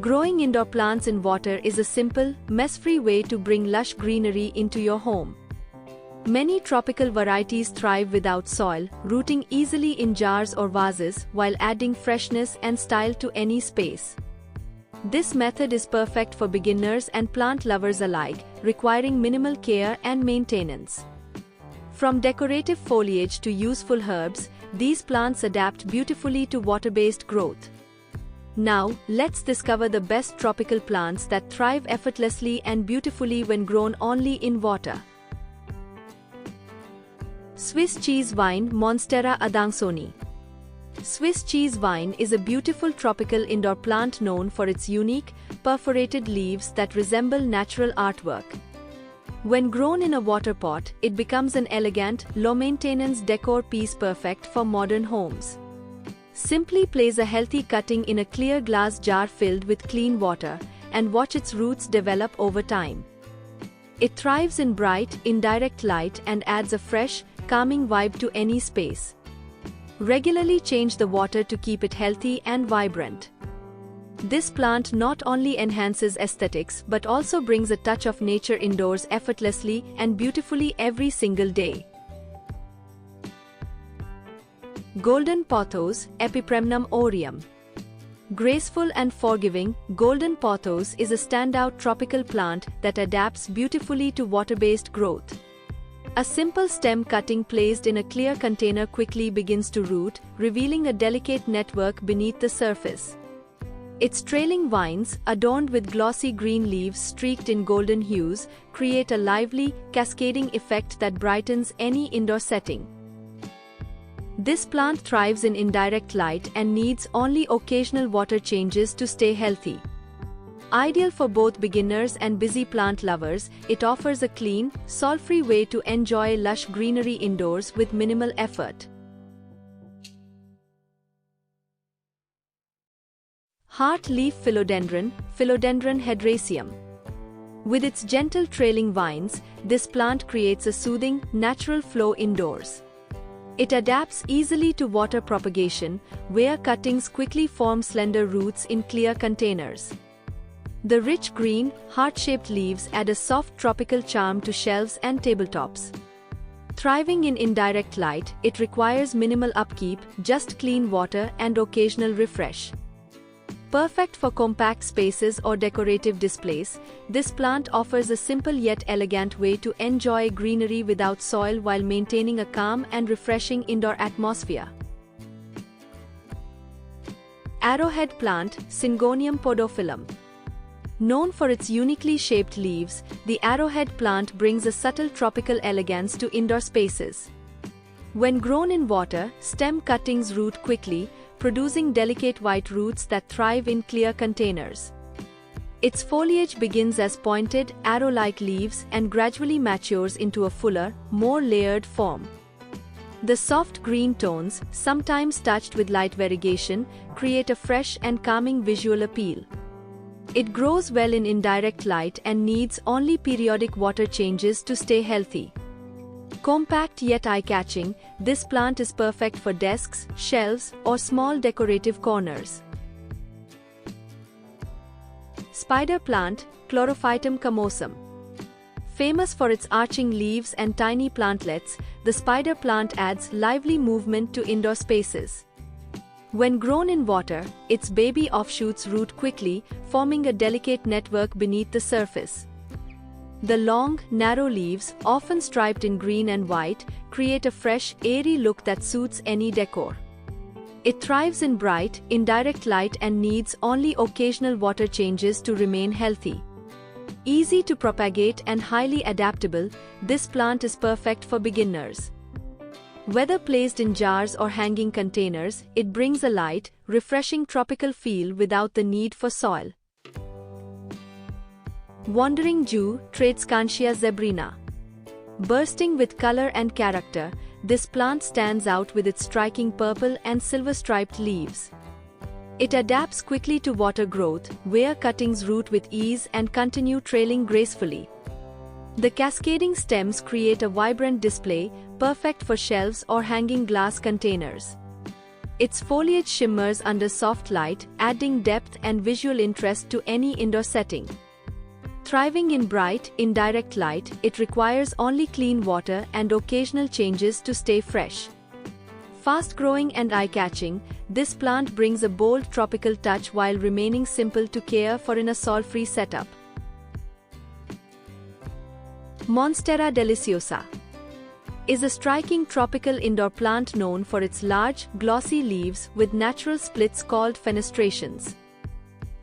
Growing indoor plants in water is a simple, mess-free way to bring lush greenery into your home. Many tropical varieties thrive without soil, rooting easily in jars or vases while adding freshness and style to any space. This method is perfect for beginners and plant lovers alike, requiring minimal care and maintenance. From decorative foliage to useful herbs, these plants adapt beautifully to water-based growth. Now, let's discover the best tropical plants that thrive effortlessly and beautifully when grown only in water. Swiss cheese vine Monstera adansoni. Swiss cheese vine is a beautiful tropical indoor plant known for its unique, perforated leaves that resemble natural artwork. When grown in a water pot, it becomes an elegant, low-maintenance decor piece perfect for modern homes. Simply place a healthy cutting in a clear glass jar filled with clean water, and watch its roots develop over time. It thrives in bright, indirect light and adds a fresh, calming vibe to any space. Regularly change the water to keep it healthy and vibrant. This plant not only enhances aesthetics but also brings a touch of nature indoors effortlessly and beautifully every single day. Golden pothos, Epipremnum aureum. Graceful and forgiving, golden pothos is a standout tropical plant that adapts beautifully to water-based growth. A simple stem cutting placed in a clear container quickly begins to root, revealing a delicate network beneath the surface. Its trailing vines, adorned with glossy green leaves streaked in golden hues, create a lively, cascading effect that brightens any indoor setting. This plant thrives in indirect light and needs only occasional water changes to stay healthy. Ideal for both beginners and busy plant lovers, it offers a clean, soil-free way to enjoy lush greenery indoors with minimal effort. Heart leaf philodendron, Philodendron hedraceum. With its gentle trailing vines, this plant creates a soothing, natural flow indoors. It adapts easily to water propagation, where cuttings quickly form slender roots in clear containers. The rich green, heart-shaped leaves add a soft tropical charm to shelves and tabletops. Thriving in indirect light, it requires minimal upkeep, just clean water and occasional refresh. Perfect for compact spaces or decorative displays, this plant offers a simple yet elegant way to enjoy greenery without soil while maintaining a calm and refreshing indoor atmosphere. Arrowhead plant, Syngonium podophyllum. Known for its uniquely shaped leaves, the arrowhead plant brings a subtle tropical elegance to indoor spaces. When grown in water, stem cuttings root quickly, producing delicate white roots that thrive in clear containers. Its foliage begins as pointed, arrow-like leaves and gradually matures into a fuller, more layered form. The soft green tones, sometimes touched with light variegation, create a fresh and calming visual appeal. It grows well in indirect light and needs only periodic water changes to stay healthy. Compact yet eye-catching, this plant is perfect for desks, shelves, or small decorative corners. Spider plant, Chlorophytum camosum. Famous for its arching leaves and tiny plantlets, the spider plant adds lively movement to indoor spaces. When grown in water, its baby offshoots root quickly, forming a delicate network beneath the surface. The long, narrow leaves, often striped in green and white, create a fresh, airy look that suits any decor. It thrives in bright, indirect light and needs only occasional water changes to remain healthy. Easy to propagate and highly adaptable, this plant is perfect for beginners. Whether placed in jars or hanging containers, it brings a light, refreshing tropical feel without the need for soil. Wandering Jew, Tradescantia zebrina. Bursting with color and character, this plant stands out with its striking purple and silver-striped leaves. It adapts quickly to water growth, where cuttings root with ease and continue trailing gracefully. The cascading stems create a vibrant display, perfect for shelves or hanging glass containers. Its foliage shimmers under soft light, adding depth and visual interest to any indoor setting. Thriving in bright, indirect light, it requires only clean water and occasional changes to stay fresh. Fast-growing and eye-catching, this plant brings a bold tropical touch while remaining simple to care for in a soil-free setup. Monstera deliciosa is a striking tropical indoor plant known for its large, glossy leaves with natural splits called fenestrations.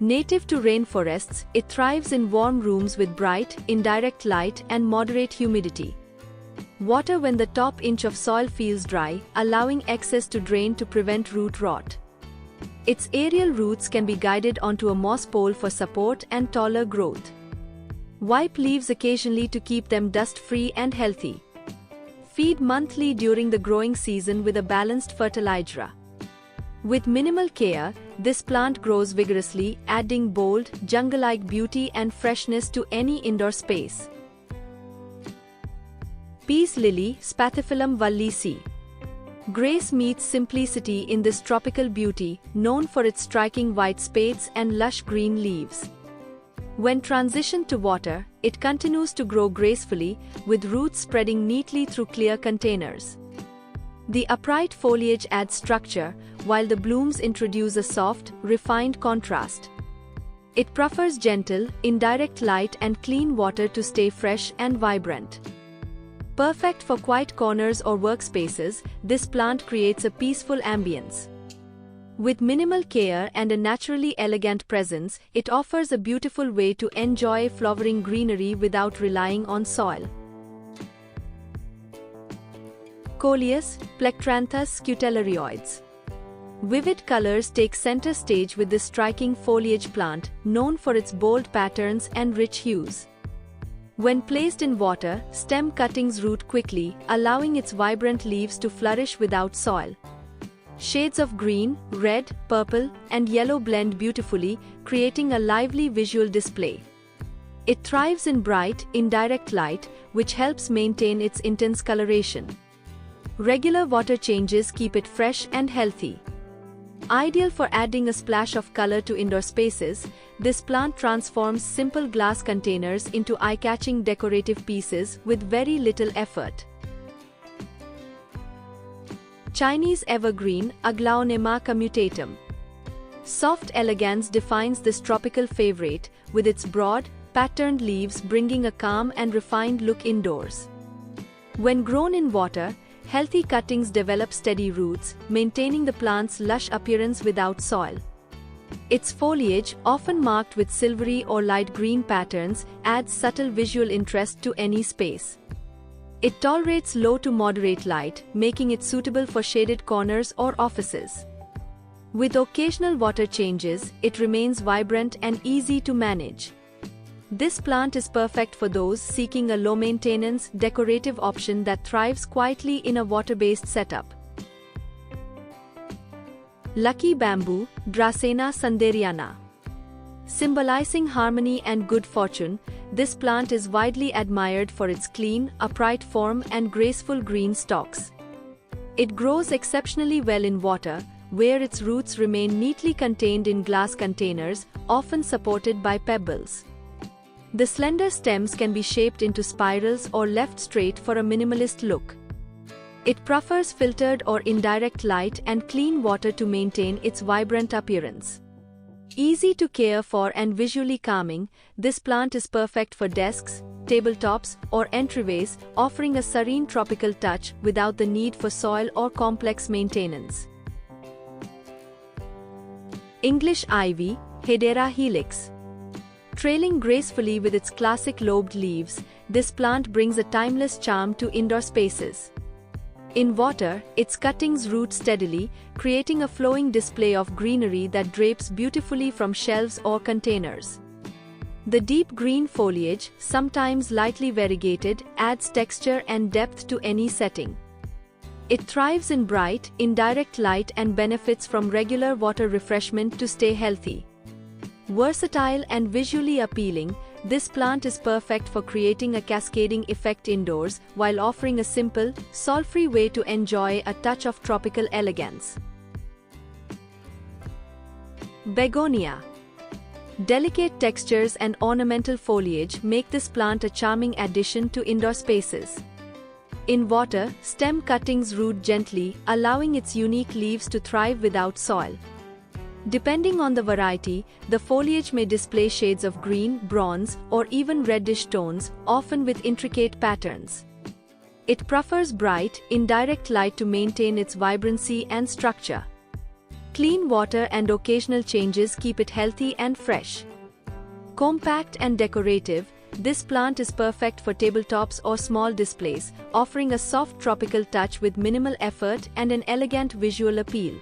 Native to rainforests, it thrives in warm rooms with bright, indirect light and moderate humidity. Water when the top inch of soil feels dry, allowing excess to drain to prevent root rot. Its aerial roots can be guided onto a moss pole for support and taller growth. Wipe leaves occasionally to keep them dust-free and healthy. Feed monthly during the growing season with a balanced fertilizer. With minimal care, this plant grows vigorously, adding bold, jungle-like beauty and freshness to any indoor space. Peace lily, Spathiphyllum wallacei. Grace meets simplicity in this tropical beauty, known for its striking white spathes and lush green leaves. When transitioned to water, it continues to grow gracefully, with roots spreading neatly through clear containers. The upright foliage adds structure, while the blooms introduce a soft, refined contrast. It prefers gentle, indirect light and clean water to stay fresh and vibrant. Perfect for quiet corners or workspaces, this plant creates a peaceful ambience. With minimal care and a naturally elegant presence, it offers a beautiful way to enjoy flowering greenery without relying on soil. Coleus, Plectranthus scutellarioides. Vivid colors take center stage with this striking foliage plant, known for its bold patterns and rich hues. When placed in water, stem cuttings root quickly, allowing its vibrant leaves to flourish without soil. Shades of green, red, purple, and yellow blend beautifully, creating a lively visual display. It thrives in bright, indirect light, which helps maintain its intense coloration. Regular water changes keep it fresh and healthy. Ideal for adding a splash of color to indoor spaces, this plant transforms simple glass containers into eye-catching decorative pieces with very little effort. Chinese evergreen, Aglaonema commutatum. Soft elegance defines this tropical favorite, with its broad, patterned leaves bringing a calm and refined look indoors. When grown in water, healthy cuttings develop steady roots, maintaining the plant's lush appearance without soil. Its foliage, often marked with silvery or light green patterns, adds subtle visual interest to any space. It tolerates low to moderate light, making it suitable for shaded corners or offices. With occasional water changes, it remains vibrant and easy to manage. This plant is perfect for those seeking a low-maintenance, decorative option that thrives quietly in a water-based setup. Lucky bamboo, Dracena sanderiana. Symbolizing harmony and good fortune, this plant is widely admired for its clean, upright form and graceful green stalks. It grows exceptionally well in water, where its roots remain neatly contained in glass containers, often supported by pebbles. The slender stems can be shaped into spirals or left straight for a minimalist look. It prefers filtered or indirect light and clean water to maintain its vibrant appearance. Easy to care for and visually calming, this plant is perfect for desks, tabletops, or entryways, offering a serene tropical touch without the need for soil or complex maintenance. English ivy, Hedera helix. Trailing gracefully with its classic lobed leaves, this plant brings a timeless charm to indoor spaces. In water, its cuttings root steadily, creating a flowing display of greenery that drapes beautifully from shelves or containers. The deep green foliage, sometimes lightly variegated, adds texture and depth to any setting. It thrives in bright, indirect light and benefits from regular water refreshment to stay healthy. Versatile and visually appealing, this plant is perfect for creating a cascading effect indoors while offering a simple, soil-free way to enjoy a touch of tropical elegance. Begonia. Delicate textures and ornamental foliage make this plant a charming addition to indoor spaces. In water, stem cuttings root gently, allowing its unique leaves to thrive without soil. Depending on the variety, the foliage may display shades of green, bronze, or even reddish tones, often with intricate patterns. It prefers bright, indirect light to maintain its vibrancy and structure. Clean water and occasional changes keep it healthy and fresh. Compact and decorative, this plant is perfect for tabletops or small displays, offering a soft tropical touch with minimal effort and an elegant visual appeal.